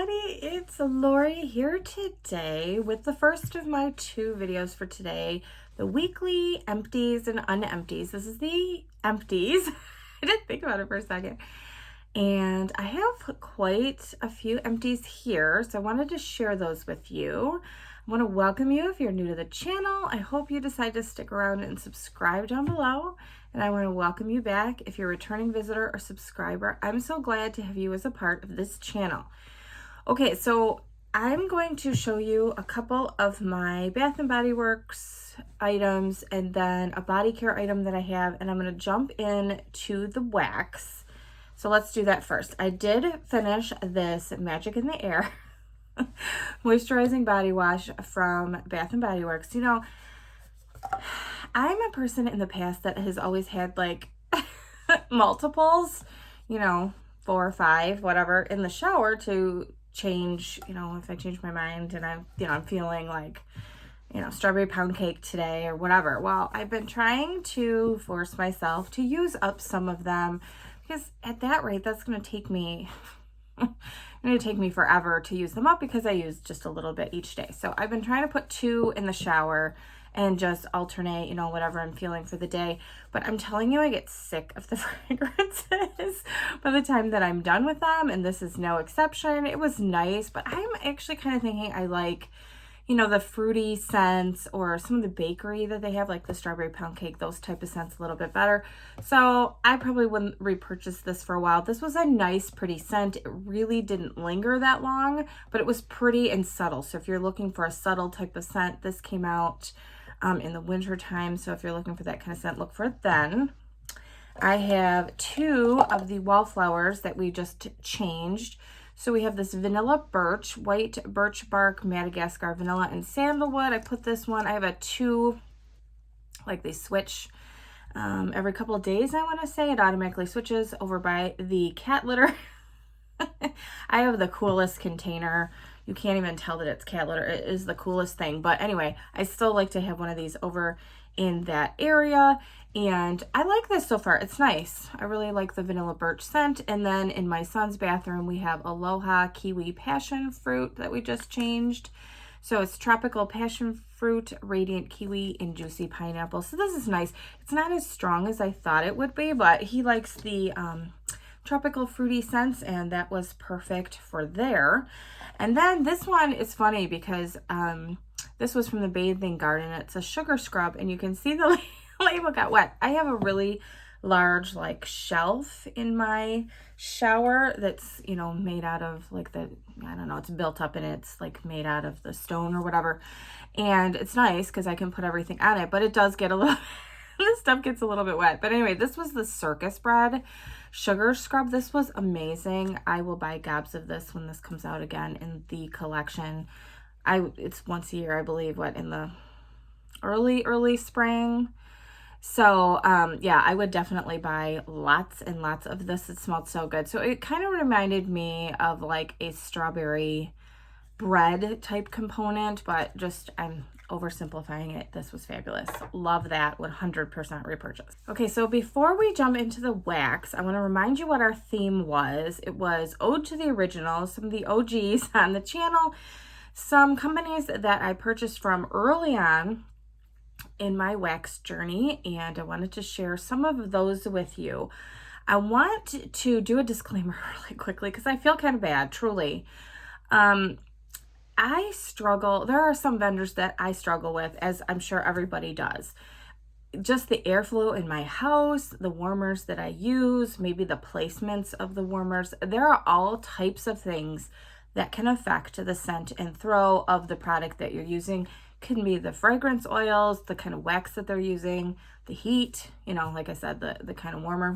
everybody, it's Lori here today with the first of my two videos for today, the weekly empties and unempties. This is the empties. I didn't think about it for a second. And I have quite a few empties here, so I wanted to share those with you. I want to welcome you if you're new to the channel. I hope you decide to stick around and subscribe down below. And I want to welcome you back if you're a returning visitor or subscriber. I'm so glad to have you as a part of this channel. Okay, so I'm going to show you a couple of my Bath & Body Works items and then a body care item that I have, and I'm going to jump in to the wax. So let's do that first. I did finish this Magic in the Air moisturizing body wash from Bath & Body Works. You know, I'm a person in the past that has always had like multiples, you know, 4 or 5, whatever, in the shower to change, you know, if I change my mind and I'm feeling like, you know, strawberry pound cake today or whatever. Well, I've been trying to force myself to use up some of them because at that rate, that's going to take me forever to use them up because I use just a little bit each day. So I've been trying to put 2 in the shower and just alternate, you know, whatever I'm feeling for the day. But I'm telling you, I get sick of the fragrances by the time that I'm done with them, and this is no exception. It was nice, but I'm actually kind of thinking I like, you know, the fruity scents or some of the bakery that they have, like the strawberry pound cake, those type of scents a little bit better. So I probably wouldn't repurchase this for a while. This was a nice, pretty scent. It really didn't linger that long, but it was pretty and subtle. So if you're looking for a subtle type of scent, this came out in the winter time. So if you're looking for that kind of scent, look for it then. I have 2 of the wallflowers that we just changed. So we have this vanilla birch, white birch bark, Madagascar vanilla, and sandalwood. I put this one, I have a 2, like they switch every couple of days, I want to say. It automatically switches over by the cat litter. I have the coolest container. You can't even tell that it's cat litter. It is the coolest thing. But anyway, I still like to have one of these over in that area. And I like this so far. It's nice. I really like the vanilla birch scent. And then in my son's bathroom, we have Aloha Kiwi Passion Fruit that we just changed. So it's tropical passion fruit, radiant kiwi, and juicy pineapple. So this is nice. It's not as strong as I thought it would be, but he likes the tropical fruity scents, and that was perfect for there. And then this one is funny because this was from the Bathing Garden. It's a sugar scrub, and you can see the label got wet. I have a really large like shelf in my shower that's, you know, made out of like I don't know, it's built up and it's like made out of the stone or whatever. And it's nice because I can put everything on it, but it does get a little this stuff gets a little bit wet. But anyway, this was the Circus Bread sugar scrub. This was amazing. I will buy gobs of this when this comes out again in the collection. It's once a year, I believe, in the early spring. So yeah, I would definitely buy lots and lots of this. It smelled so good. So it kind of reminded me of like a strawberry bread type component, but just I'm oversimplifying it. This was fabulous. Love that. 100% repurchase. Okay, so before we jump into the wax, I want to remind you what our theme was. It was Ode to the Originals, some of the OGs on the channel, some companies that I purchased from early on in my wax journey, and I wanted to share some of those with you. I want to do a disclaimer really quickly because I feel kind of bad, truly. I struggle. There are some vendors that I struggle with, as I'm sure everybody does. Just the airflow in my house, the warmers that I use, maybe the placements of the warmers. There are all types of things that can affect the scent and throw of the product that you're using. Can be the fragrance oils, the kind of wax that they're using, the heat, you know, like I said, the kind of warmer.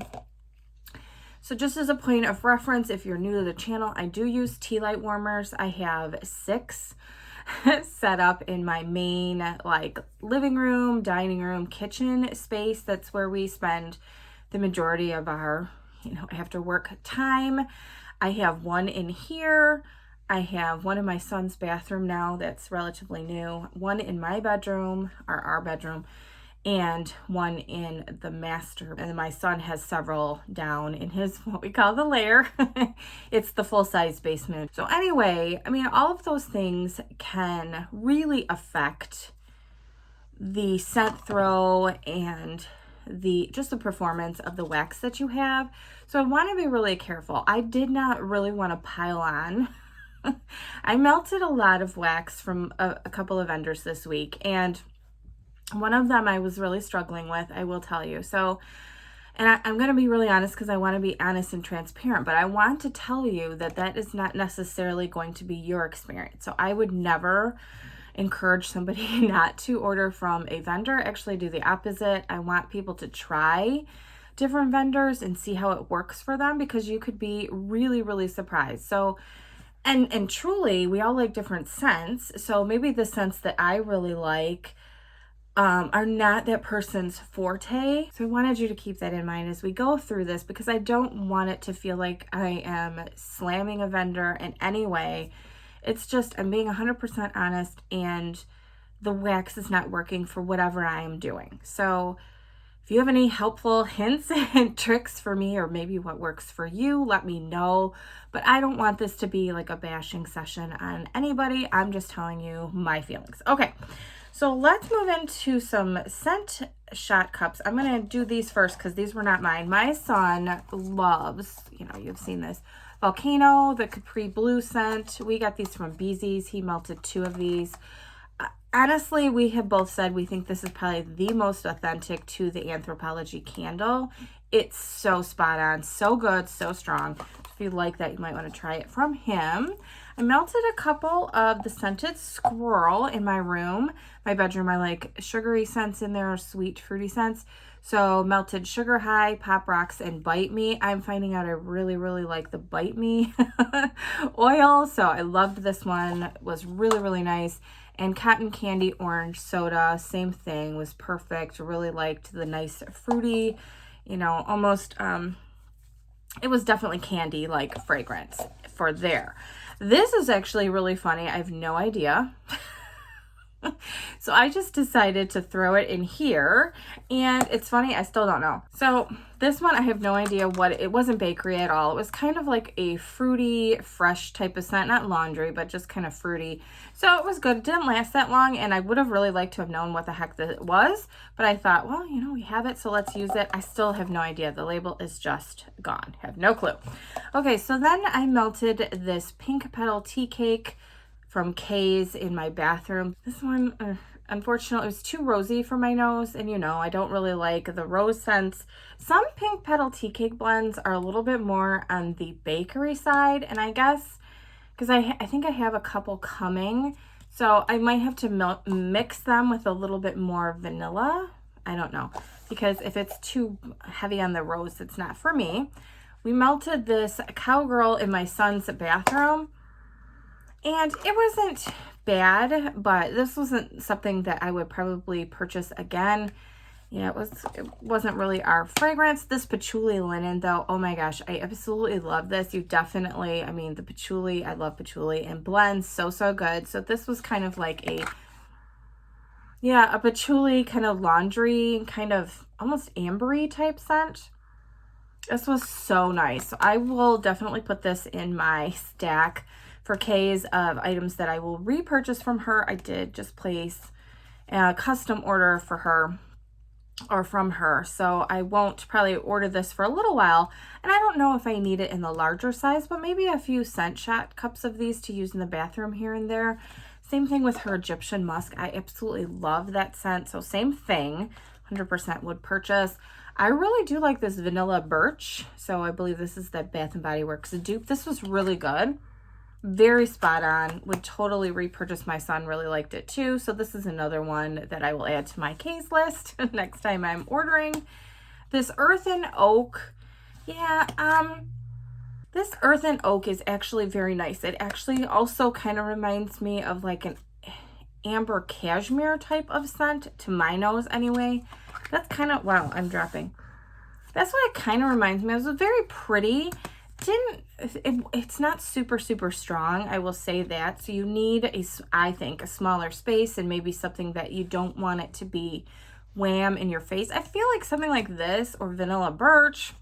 So just as a point of reference, if you're new to the channel, I do use tea light warmers. I have 6 set up in my main like living room, dining room, kitchen space. That's where we spend the majority of our, you know, after work time. I have one in here. I have one in my son's bathroom now that's relatively new, one in my bedroom, or our bedroom, and one in the master. And my son has several down in his, what we call the lair. It's the full-size basement. So anyway, I mean, all of those things can really affect the scent throw and just the performance of the wax that you have. So I want to be really careful. I did not really want to pile on. I melted a lot of wax from a couple of vendors this week, and one of them I was really struggling with, I will tell you. So, and I'm going to be really honest because I want to be honest and transparent, but I want to tell you that that is not necessarily going to be your experience. So I would never encourage somebody not to order from a vendor. Actually, do the opposite. I want people to try different vendors and see how it works for them, because you could be really, really surprised. So, and truly, we all like different scents. So maybe the scents that I really like are not that person's forte. So I wanted you to keep that in mind as we go through this, because I don't want it to feel like I am slamming a vendor in any way. It's just, I'm being 100% honest, and the wax is not working for whatever I am doing. So if you have any helpful hints and tricks for me, or maybe what works for you, let me know. But I don't want this to be like a bashing session on anybody. I'm just telling you my feelings. Okay, so let's move into some scent shot cups. I'm going to do these first because these were not mine. My son loves, you've seen this, Volcano, the Capri Blue scent. We got these from Beezy's. He melted 2 of these. Honestly, we have both said we think this is probably the most authentic to the Anthropology candle. It's so spot on, so good, so strong. If you like that, you might want to try it from him. I melted a couple of the Scented Squirrel in my room. My bedroom, I like sugary scents in there, sweet, fruity scents. So melted Sugar High, Pop Rocks, and Bite Me. I'm finding out I really, really like the Bite Me oil. So I loved this one. It was really, really nice. And Cotton Candy Orange Soda, same thing, was perfect. Really liked the nice fruity, almost, it was definitely candy-like fragrance for there. This is actually really funny. I have no idea. So I just decided to throw it in here, and it's funny, I still don't know. So this one, I have no idea what, it wasn't bakery at all. It was kind of like a fruity, fresh type of scent, not laundry, but just kind of fruity. So it was good. It didn't last that long, and I would have really liked to have known what the heck that it was, but I thought, well, we have it, so let's use it. I still have no idea. The label is just gone. Have no clue. Okay, so then I melted this Pink Petal Tea Cake from Kay's in my bathroom. This one, unfortunately, it was too rosy for my nose, and I don't really like the rose scents. Some Pink Petal Tea Cake blends are a little bit more on the bakery side, and I guess, because I think I have a couple coming, so I might have to mix them with a little bit more vanilla. I don't know, because if it's too heavy on the rose, it's not for me. We melted this Cowgirl in my son's bathroom, and it wasn't bad, but this wasn't something that I would probably purchase again. Yeah, it wasn't really our fragrance. This patchouli linen, though, oh my gosh, I absolutely love this. You definitely, the patchouli, I love patchouli, and blends so, so good. So this was kind of like a patchouli kind of laundry, kind of almost ambery type scent. This was so nice. So I will definitely put this in my stack for Kay's of items that I will repurchase from her. I did just place a custom order for her, or from her, so I won't probably order this for a little while, and I don't know if I need it in the larger size, but maybe a few scent shot cups of these to use in the bathroom here and there. Same thing with her Egyptian musk. I absolutely love that scent, so same thing, 100% would purchase. I really do like this vanilla birch, so I believe this is the Bath & Body Works dupe. This was really good. Very spot on. Would totally repurchase. My son really liked it too. So this is another one that I will add to my case list next time I'm ordering. This Earthen Oak. Yeah, this Earthen Oak is actually very nice. It actually also kind of reminds me of like an amber cashmere type of scent, to my nose anyway. That's kind of, wow, I'm dropping. That's what it kind of reminds me of. It was very pretty. It's not super, super strong, I will say that. So you need I think a smaller space, and maybe something that you don't want it to be wham in your face. I feel like something like this or vanilla birch,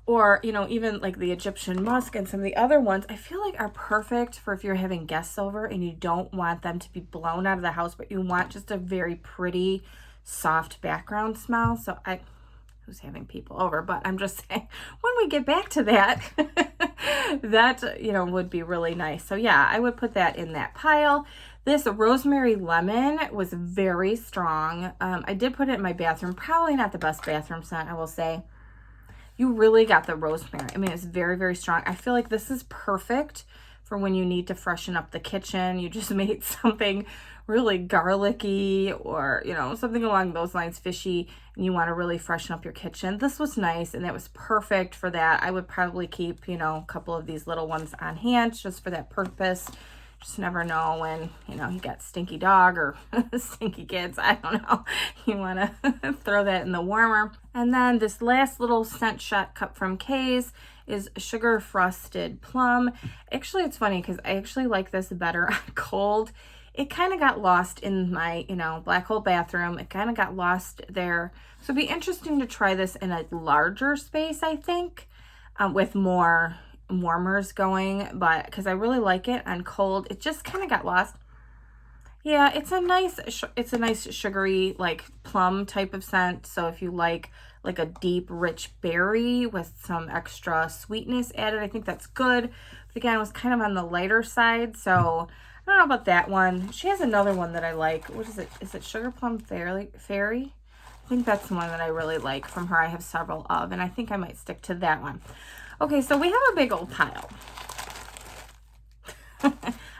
or, you know, even like the Egyptian musk and some of the other ones, I feel like are perfect for if you're having guests over and you don't want them to be blown out of the house, but you want just a very pretty, soft background smell. So who's having people over, but I'm just saying when we get back to that, that, you know, would be really nice. So yeah, I would put that in that pile. This rosemary lemon was very strong. I did put it in my bathroom. Probably not the best bathroom scent, I will say. You really got the rosemary. I mean, it's very, very strong. I feel like this is perfect for when you need to freshen up the kitchen. You just made something really garlicky or, you know, something along those lines, fishy, and you want to really freshen up your kitchen. This was nice, and that was perfect for that. I would probably keep, you know, a couple of these little ones on hand just for that purpose. Just never know when, you know, you got stinky dog or stinky kids. I don't know. You want to throw that in the warmer. And then this last little scent shot cup from Kay's is Sugar Frosted Plum. Actually, it's funny because I actually like this better on cold. It kind of got lost in my, you know, black hole bathroom. It kind of got lost there. So it'd be interesting to try this in a larger space, I think, with more warmers going, but because I really like it on cold, it just kind of got lost. Yeah, it's a nice sugary, like plum type of scent. So if you like a deep rich berry with some extra sweetness added, I think that's good. But again, it was kind of on the lighter side, so I don't know about that one. She has another one that I like. What is it? Is it Sugar Plum Fairy? I think that's the one that I really like from her. I have several of, and I think I might stick to that one. Okay, so we have a big old pile. I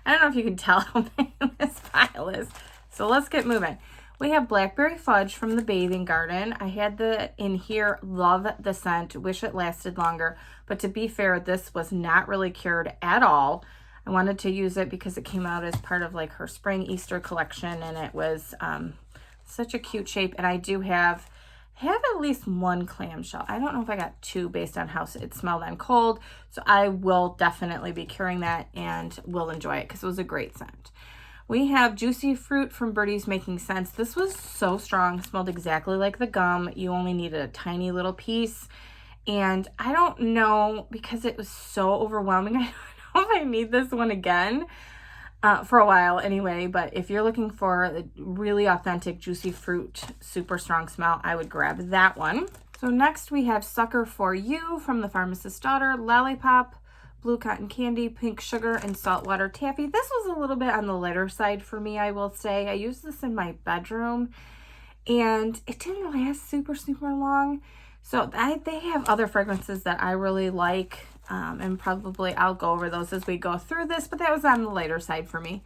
don't know if you can tell how big this pile is. So let's get moving. We have Blackberry Fudge from the Bathing Garden. I had the in here, love the scent, wish it lasted longer. But to be fair, this was not really cured at all. I wanted to use it because it came out as part of like her spring Easter collection, and it was such a cute shape. And I do have at least one clamshell. I don't know if I got two based on how it smelled on cold. So I will definitely be curing that and will enjoy it because it was a great scent. We have Juicy Fruit from Birdie's Making Sense. This was so strong, smelled exactly like the gum. You only needed a tiny little piece. And I don't know, because it was so overwhelming, I don't know if I need this one again. For a while anyway, but if you're looking for a really authentic juicy fruit, super strong smell, I would grab that one. So next we have Sucker for You from the Pharmacist's Daughter, Lollipop, Blue Cotton Candy, Pink Sugar, and Saltwater Taffy. This was a little bit on the lighter side for me, I will say. I used this in my bedroom, and it didn't last super long. So they have other fragrances that I really like. And probably I'll go over those as we go through this, but that was on the lighter side for me.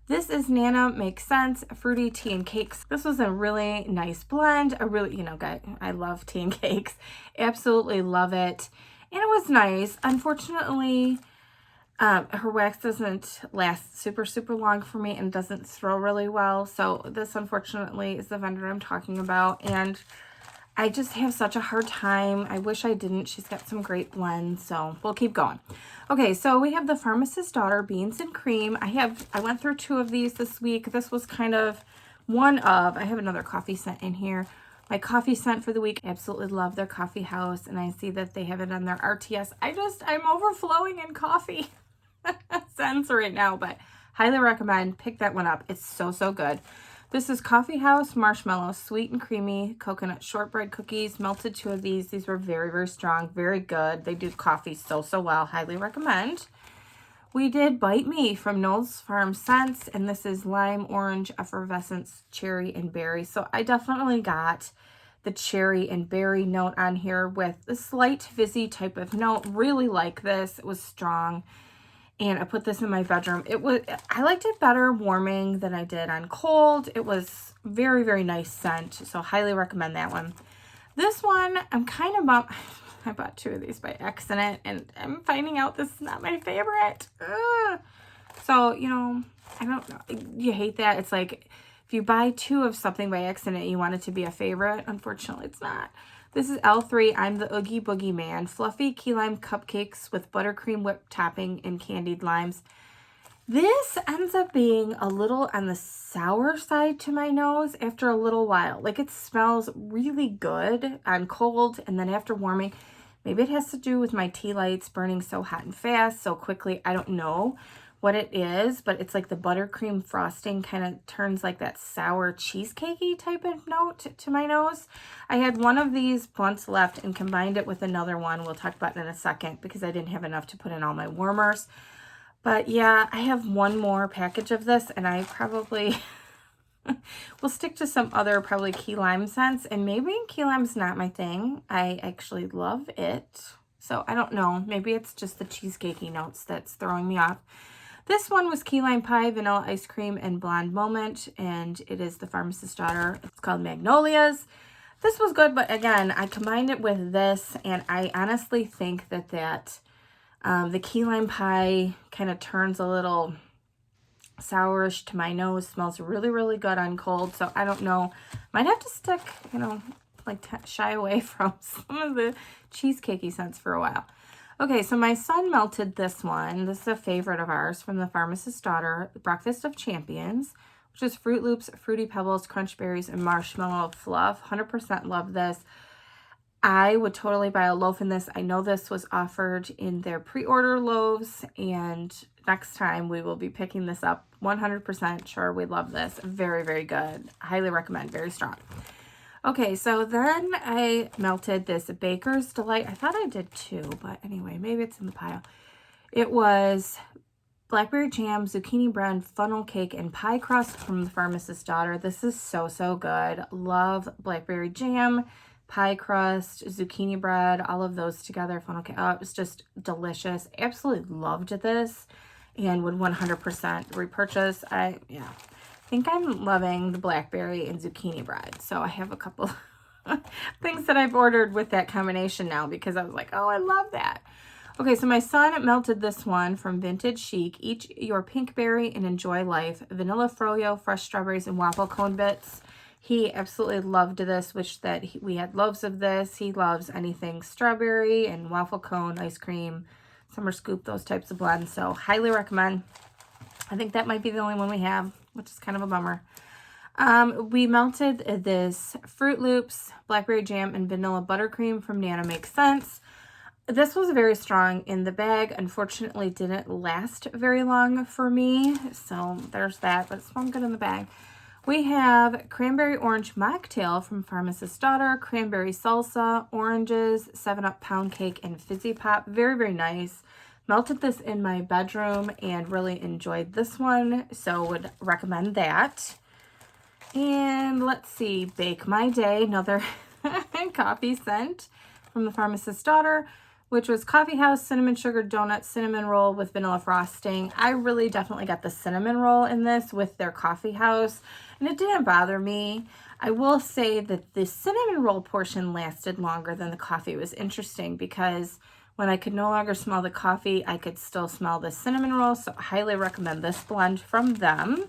This is Nana Makes Sense, Fruity Tea and Cakes. This was a really nice blend. A really, you know, I love tea and cakes. Absolutely love it. And it was nice. Unfortunately, her wax doesn't last super long for me and doesn't throw really well. So this, unfortunately, is the vendor I'm talking about. And I just have such a hard time. I wish I didn't. She's got some great blends, so we'll keep going. Okay, so we have the Pharmacist's Daughter Beans and Cream. I went through 2 of these this week. This was kind of one of, I have another coffee scent in here. My coffee scent for the week. Absolutely love their coffee house, and I see that they have it on their RTS. I'm overflowing in coffee scents right now, but highly recommend. Pick that one up. It's so good. This is Coffee House Marshmallow, sweet and creamy coconut shortbread cookies. Melted 2 of these. These were very strong, very good. They do coffee so well. Highly recommend. We did Bite Me from Knoll's Farm Scents, and this is lime, orange, effervescence, cherry, and berry. So I definitely got the cherry and berry note on here with a slight fizzy type of note. Really like this. It was strong. And I put this in my bedroom. I liked it better warming than I did on cold. It was very nice scent. So highly recommend that one. This one, I'm kind of bummed. I bought 2 of these by accident, and I'm finding out this is not my favorite. Ugh. So, you know, I don't know. You hate that. It's like if you buy 2 of something by accident, you want it to be a favorite. Unfortunately, it's not. This is L3, I'm the Oogie Boogie Man. Fluffy key lime cupcakes with buttercream whipped topping and candied limes. This ends up being a little on the sour side to my nose after a little while. Like, it smells really good on cold, and then after warming, maybe it has to do with my tea lights burning so hot and fast so quickly. I don't know what it is, but it's like the buttercream frosting kind of turns like that sour cheesecakey type of note to my nose. I had one of these once left and combined it with another one. We'll talk about it in a second because I didn't have enough to put in all my warmers. But yeah, I have one more package of this, and I probably will stick to some other probably key lime scents. And maybe key lime's not my thing. I actually love it. So I don't know. Maybe it's just the cheesecakey notes that's throwing me off. This one was key lime pie, vanilla ice cream, and blonde moment. And it is the Pharmacist's Daughter. It's called Magnolias. This was good, but again, I combined it with this, and I honestly think that the key lime pie kind of turns a little sourish to my nose. Smells really, really good on cold. So I don't know. Might have to stick, like shy away from some of the cheesecakey scents for a while. Okay, so my son melted this one. This is a favorite of ours from the Pharmacist's Daughter, Breakfast of Champions, which is Fruit Loops, Fruity Pebbles, Crunch Berries, and Marshmallow Fluff. 100% love this. I would totally buy a loaf in this. I know this was offered in their pre-order loaves, and next time we will be picking this up. 100% sure we love this. Very, very good. Highly recommend. Very strong. Okay, so then I melted this Baker's Delight. I thought I did two, but anyway, maybe it's in the pile. It was blackberry jam, zucchini bread, funnel cake, and pie crust from the Pharmacist's Daughter. This is so, so good. Love blackberry jam, pie crust, zucchini bread, all of those together. Funnel cake. Oh, it was just delicious. Absolutely loved this and would 100% repurchase. I think I'm loving the blackberry and zucchini bread. So I have a couple things that I've ordered with that combination now because I was like, oh, I love that. Okay, so my son melted this one from Vintage Chic. Eat your pink berry and enjoy life. Vanilla froyo, fresh strawberries, and waffle cone bits. He absolutely loved this, wish that we had loaves of this. He loves anything strawberry and waffle cone, ice cream, summer scoop, those types of blends. So highly recommend. I think that might be the only one we have, which is kind of a bummer. We melted this Fruit Loops, blackberry jam, and vanilla buttercream from Nana Makes Sense. This was very strong in the bag. Unfortunately, didn't last very long for me. So there's that, but it smelled good in the bag. We have cranberry orange mocktail from Pharmacist's Daughter, cranberry salsa, oranges, 7-Up pound cake, and fizzy pop. Very, very nice. Melted this in my bedroom and really enjoyed this one, so would recommend that. And let's see, Bake My Day, another coffee scent from the Pharmacist's Daughter, which was Coffee House Cinnamon Sugar Donut Cinnamon Roll with vanilla frosting. I really definitely got the cinnamon roll in this with their Coffee House, and it didn't bother me. I will say that the cinnamon roll portion lasted longer than the coffee. It was interesting because when I could no longer smell the coffee, I could still smell the cinnamon roll, so I highly recommend this blend from them.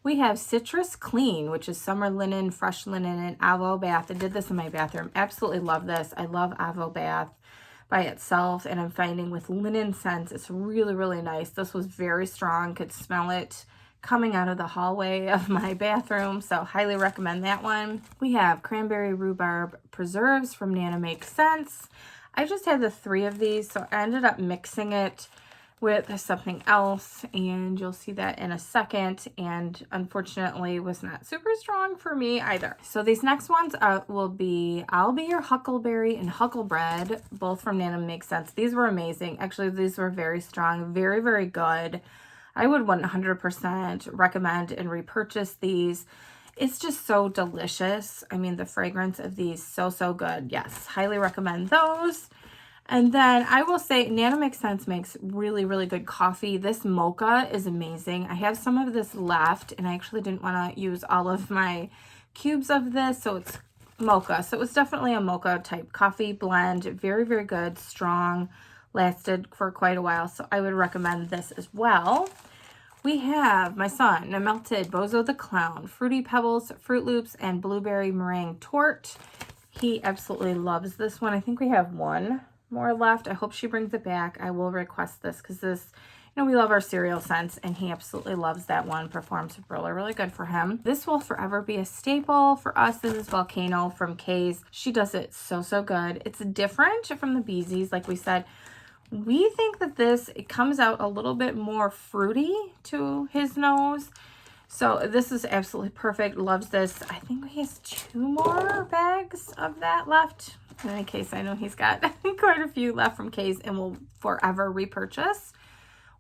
We have Citrus Clean, which is summer linen, fresh linen, and Avo Bath. I did this in my bathroom. Absolutely love this. I love Avo Bath by itself, and I'm finding with linen scents, it's really, really nice. This was very strong. Could smell it coming out of the hallway of my bathroom, so highly recommend that one. We have Cranberry Rhubarb Preserves from Nana Makes Sense. I just had the 3 of these, so I ended up mixing it with something else, and you'll see that in a second, and unfortunately was not super strong for me either. So these next ones will be I'll Be Your Huckleberry and Hucklebread, both from Nana Makes Sense. These were amazing. Actually, these were very strong, very, very good. I would 100% recommend and repurchase these. It's just so delicious. I mean, the fragrance of these, so, so good. Yes, highly recommend those. And then I will say Nana Makes Sense makes really, really good coffee. This mocha is amazing. I have some of this left, and I actually didn't want to use all of my cubes of this, so it's mocha. So it was definitely a mocha type coffee blend. Very, very good, strong, lasted for quite a while. So I would recommend this as well. We have my son, a melted Bozo the Clown, Fruity Pebbles, Fruit Loops, and Blueberry Meringue Tort. He absolutely loves this one. I think we have one more left. I hope she brings it back. I will request this because this we love our cereal scents, and he absolutely loves that one. Performs really, really good for him. This will forever be a staple for us. This is Volcano from Kay's. She does it so, so good. It's different from the Beezy's, like we said. We think that it comes out a little bit more fruity to his nose. So this is absolutely perfect. Loves this. I think he has 2 more bags of that left. In any case, I know he's got quite a few left from Kay's and will forever repurchase.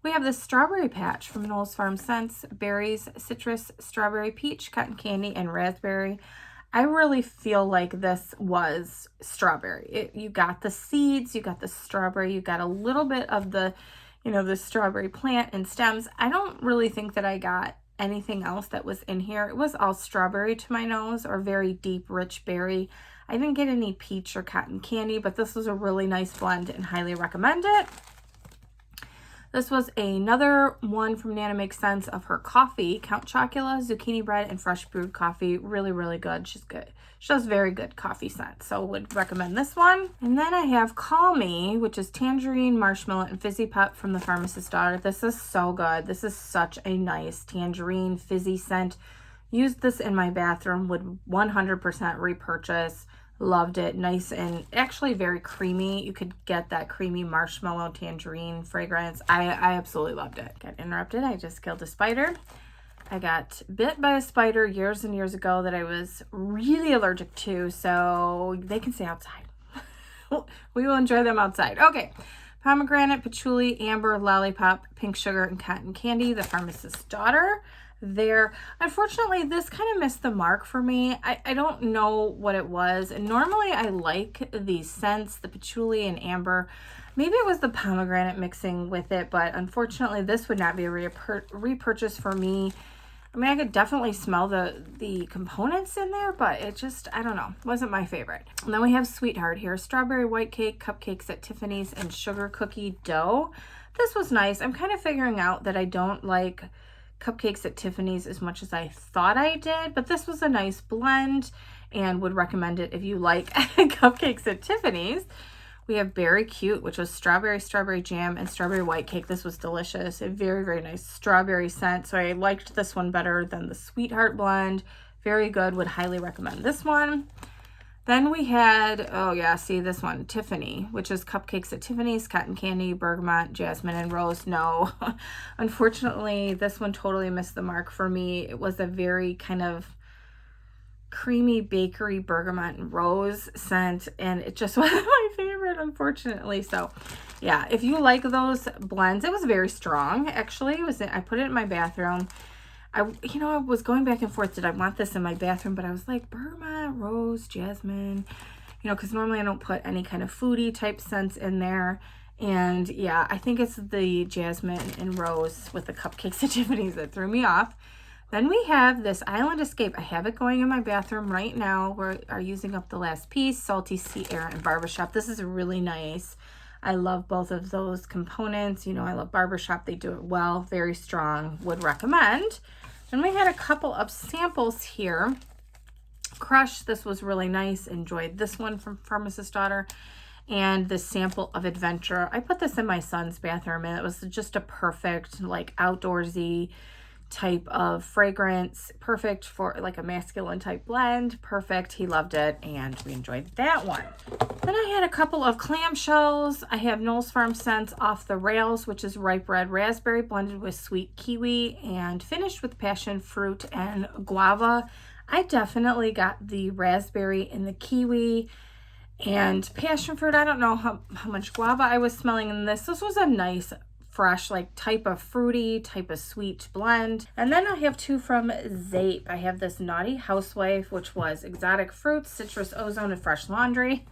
We have this strawberry patch from Knowles Farm Scents. Berries, citrus, strawberry, peach, cotton candy, and raspberry. I really feel like this was strawberry. You got the seeds, you got the strawberry, you got a little bit of the, the strawberry plant and stems. I don't really think that I got anything else that was in here. It was all strawberry to my nose, or very deep, rich berry. I didn't get any peach or cotton candy, but this was a really nice blend and highly recommend it. This was another one from Nana Makes Sense of her coffee. Count Chocula, zucchini bread, and fresh brewed coffee. Really, really good. She's good. She does very good coffee scent, so would recommend this one. And then I have Call Me, which is tangerine, marshmallow, and fizzy pep from the Pharmacist's Daughter. This is so good. This is such a nice tangerine fizzy scent. Used this in my bathroom, would 100% repurchase. Loved it. Nice and actually very creamy. You could get that creamy marshmallow tangerine fragrance. I absolutely loved it. Got interrupted. I just killed a spider. I got bit by a spider years and years ago that I was really allergic to, so they can stay outside. We will enjoy them outside. Okay. Pomegranate, patchouli, amber, lollipop, pink sugar, and cotton candy. The Pharmacist's Daughter. There, unfortunately, this kind of missed the mark for me. I don't know what it was, and normally I like these scents, the patchouli and amber. Maybe it was the pomegranate mixing with it, but unfortunately this would not be a repurchase for me. I mean, I could definitely smell the components in there, but it just, I don't know, wasn't my favorite. And then we have Sweetheart here. Strawberry white cake, cupcakes at Tiffany's, and sugar cookie dough. This was nice. I'm kind of figuring out that I don't like cupcakes at Tiffany's as much as I thought I did, but this was a nice blend and would recommend it if you like cupcakes at Tiffany's. We have Berry Cute, which was strawberry jam, and strawberry white cake. This was delicious. A very, very nice strawberry scent. So I liked this one better than the Sweetheart blend. Very good. Would highly recommend this one. Then we had, oh yeah, see this one, Tiffany, which is cupcakes at Tiffany's, cotton candy, bergamot, jasmine, and rose. No, unfortunately, this one totally missed the mark for me. It was a very kind of creamy bakery bergamot and rose scent, and it just wasn't my favorite, unfortunately. So yeah, if you like those blends, it was very strong. Actually, I put it in my bathroom. I was going back and forth. Did I want this in my bathroom? But I was like, bergamot, rose, jasmine, because normally I don't put any kind of foodie type scents in there. And yeah, I think it's the jasmine and rose with the cupcakes at Tiffany's that threw me off. Then we have this Island Escape. I have it going in my bathroom right now. We are using up the last piece. Salty Sea Air and Barbershop. This is really nice. I love both of those components. I love Barbershop. They do it well. Very strong. Would recommend. Then we had a couple of samples here. Crush. This was really nice. Enjoyed this one from Pharmacist's Daughter. And the sample of Adventure. I put this in my son's bathroom, and it was just a perfect, like, outdoorsy type of fragrance. Perfect for like a masculine type blend. Perfect. He loved it, and we enjoyed that one. Then I had a couple of clamshells. I have Knowles Farm Scents Off the Rails, which is ripe red raspberry blended with sweet kiwi and finished with passion fruit and guava. I definitely got the raspberry and the kiwi and passion fruit. I don't know how much guava I was smelling in this. This was a nice fresh, like, type of fruity, type of sweet blend. And then I have two from Zape. I have this Naughty Housewife, which was exotic fruits, citrus ozone, and fresh laundry.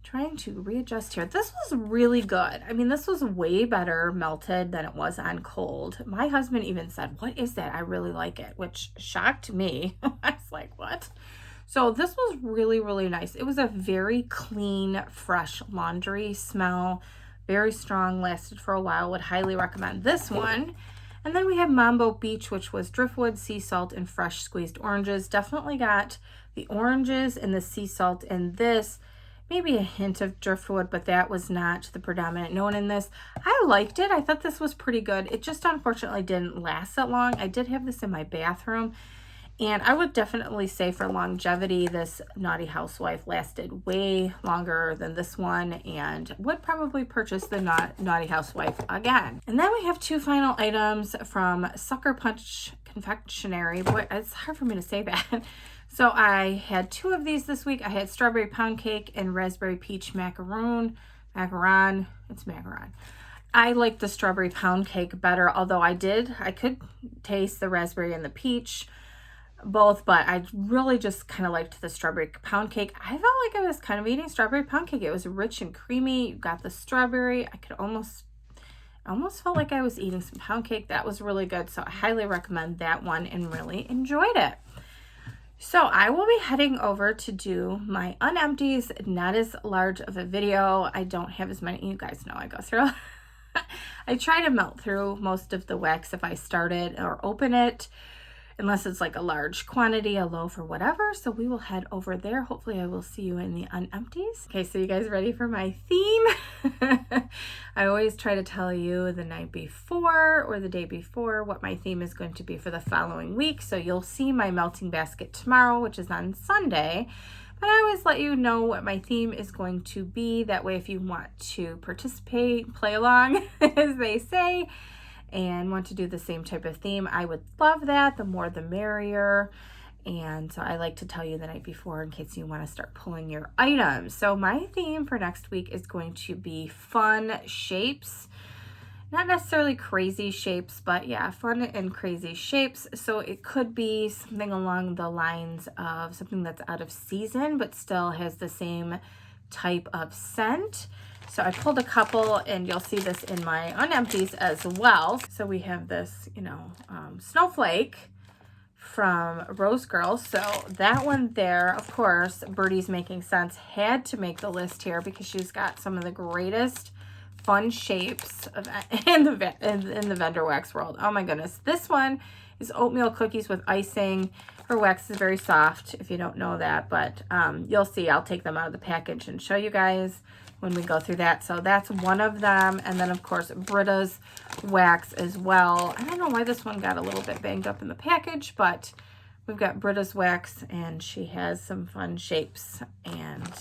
trying to readjust here. This was really good. I mean, this was way better melted than it was on cold. My husband even said, "What is that? I really like it," which shocked me. I was like, what? So this was really, really nice. It was a very clean, fresh laundry smell. Very strong, lasted for a while. Would highly recommend this one. And then we have Mambo Beach, which was driftwood, sea salt, and fresh squeezed oranges. Definitely got the oranges and the sea salt in this. maybe a hint of driftwood, but that was not the predominant note in this. I liked it. I thought this was pretty good. It just unfortunately didn't last that long. I did have this in my bathroom, and I would definitely say for longevity, this Naughty Housewife lasted way longer than this one, and would probably purchase the Naughty Housewife again. And then we have two final items from Sucker Punch Confectionery. Boy, it's hard for me to say that. So I had two of these this week. I had strawberry pound cake and raspberry peach macaron. It's macaron. I like the strawberry pound cake better, although I could taste the raspberry and the peach both, but I really just kind of liked the strawberry pound cake. I felt like I was kind of eating strawberry pound cake. It was rich and creamy. You got the strawberry. I could almost felt like I was eating some pound cake. That was really good. So I highly recommend that one and really enjoyed it. So I will be heading over to do my unempties. Not as large of a video. I don't have as many. You guys know I go through. I try to melt through most of the wax if I start it or open it, unless it's like a large quantity, a loaf or whatever. So we will head over there. Hopefully I will see you in the unempties. Okay, so you guys ready for my theme? I always try to tell you the night before or the day before what my theme is going to be for the following week. So you'll see my melting basket tomorrow, which is on Sunday. But I always let you know what my theme is going to be. That way, if you want to participate, play along, as they say, and want to do the same type of theme, I would love that. The more the merrier. And so I like to tell you the night before in case you want to start pulling your items. So my theme for next week is going to be fun shapes. Not necessarily crazy shapes, but yeah, fun and crazy shapes. So it could be something along the lines of something that's out of season, but still has the same type of scent. So I pulled a couple, and you'll see this in my unempties as well. So we have this, snowflake from Rose Girl. So that one there, of course, Birdie's Making Sense had to make the list here because she's got some of the greatest fun shapes in the vendor wax world. Oh my goodness. This one is oatmeal cookies with icing. Her wax is very soft, if you don't know that, but you'll see. I'll take them out of the package and show you guys when we go through that. So that's one of them. And then, of course, Britta's wax as well. I don't know why this one got a little bit banged up in the package, but we've got Britta's wax, and she has some fun shapes. And,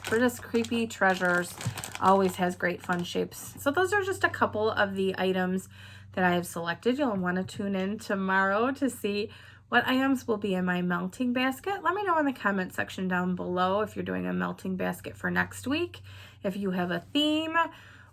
Britta's Creepy Treasures always has great fun shapes. So those are just a couple of the items that I have selected. You'll want to tune in tomorrow to see what items will be in my melting basket. Let me know in the comment section down below if you're doing a melting basket for next week, if you have a theme,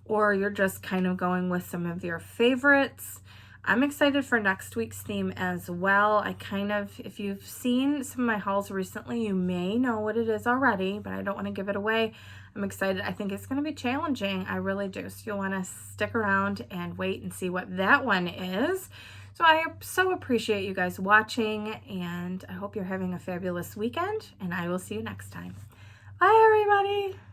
or you're just kind of going with some of your favorites. I'm excited for next week's theme as well. If you've seen some of my hauls recently, you may know what it is already, but I don't want to give it away. I'm excited. I think it's going to be challenging. I really do. So you'll want to stick around and wait and see what that one is. So I so appreciate you guys watching, and I hope you're having a fabulous weekend, and I will see you next time. Bye, everybody.